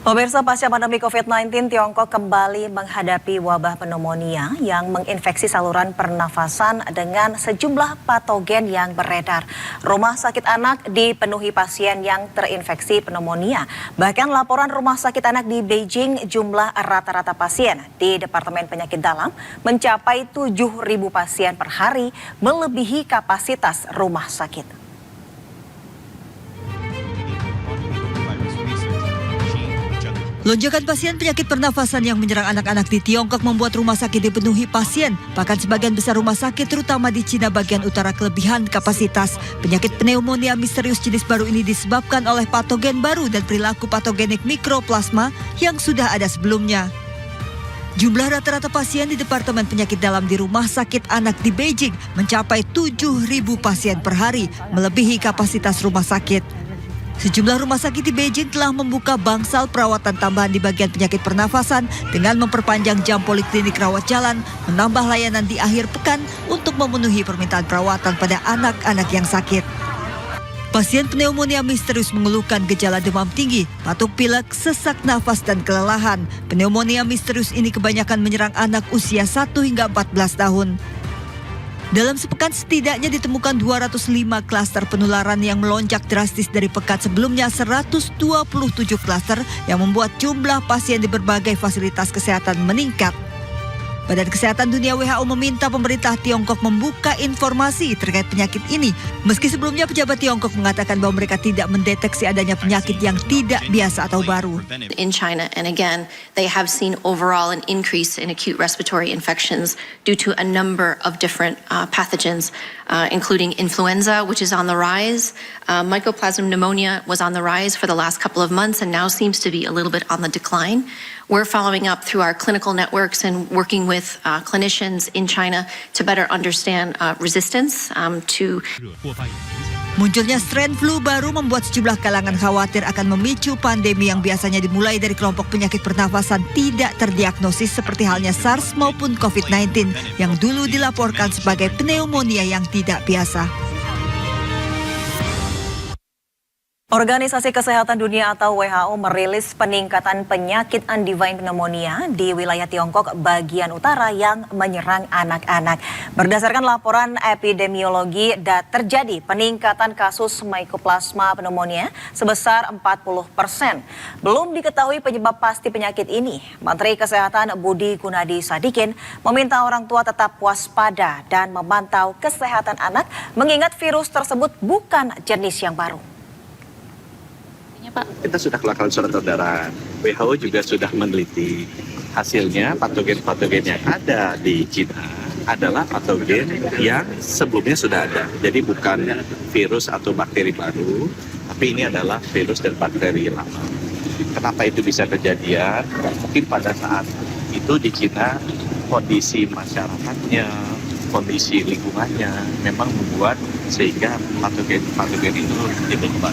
Pemirsa, pasca pandemi COVID-19, Tiongkok kembali menghadapi wabah pneumonia yang menginfeksi saluran pernafasan dengan sejumlah patogen yang beredar. Rumah sakit anak dipenuhi pasien yang terinfeksi pneumonia. Bahkan laporan rumah sakit anak di Beijing, jumlah rata-rata pasien di Departemen Penyakit Dalam mencapai 7.000 pasien per hari, melebihi kapasitas rumah sakit. Lonjakan pasien penyakit pernafasan yang menyerang anak-anak di Tiongkok membuat rumah sakit dipenuhi pasien. Bahkan sebagian besar rumah sakit terutama di Cina bagian utara kelebihan kapasitas. Penyakit pneumonia misterius jenis baru ini disebabkan oleh patogen baru dan perilaku patogenik mikroplasma yang sudah ada sebelumnya. Jumlah rata-rata pasien di Departemen Penyakit Dalam di Rumah Sakit Anak di Beijing mencapai 7.000 pasien per hari, melebihi kapasitas rumah sakit. Sejumlah rumah sakit di Beijing telah membuka bangsal perawatan tambahan di bagian penyakit pernafasan dengan memperpanjang jam poliklinik rawat jalan, menambah layanan di akhir pekan untuk memenuhi permintaan perawatan pada anak-anak yang sakit. Pasien pneumonia misterius mengeluhkan gejala demam tinggi, batuk pilek, sesak nafas, dan kelelahan. Pneumonia misterius ini kebanyakan menyerang anak usia 1 hingga 14 tahun. Dalam sepekan setidaknya ditemukan 205 klaster penularan yang melonjak drastis dari pekan sebelumnya 127 klaster yang membuat jumlah pasien di berbagai fasilitas kesehatan meningkat. Badan Kesehatan Dunia WHO meminta pemerintah Tiongkok membuka informasi terkait penyakit ini. Meski sebelumnya pejabat Tiongkok mengatakan bahwa mereka tidak mendeteksi adanya penyakit yang tidak biasa atau baru. In China, and again, they have seen overall an increase in acute respiratory infections due to a number of different pathogens, including influenza, which is on the rise. Mycoplasma pneumonia was on the rise for the last couple of months and now seems to be a little bit on the decline. We're following up through our clinical networks and working with clinicians in China to better understand resistance to. Munculnya strain flu baru membuat sejumlah kalangan khawatir akan memicu pandemi yang biasanya dimulai dari kelompok penyakit pernafasan tidak terdiagnosis seperti halnya SARS maupun COVID-19 yang dulu dilaporkan sebagai pneumonia yang tidak biasa. Organisasi Kesehatan Dunia atau WHO merilis peningkatan penyakit undefined pneumonia di wilayah Tiongkok bagian utara yang menyerang anak-anak. Berdasarkan laporan epidemiologi, terjadi peningkatan kasus Mycoplasma pneumonia sebesar 40%. Belum diketahui penyebab pasti penyakit ini. Menteri Kesehatan Budi Gunadi Sadikin meminta orang tua tetap waspada dan memantau kesehatan anak mengingat virus tersebut bukan jenis yang baru. Kita sudah keluarkan surat edaran. WHO juga sudah meneliti. Hasilnya patogen-patogen yang ada di Cina adalah patogen yang sebelumnya sudah ada. Jadi bukan virus atau bakteri baru, tapi ini adalah virus dan bakteri lama. Kenapa itu bisa kejadian? Mungkin pada saat itu di Cina kondisi masyarakatnya, kondisi lingkungannya memang membuat sehingga patogen itu timbul kembali.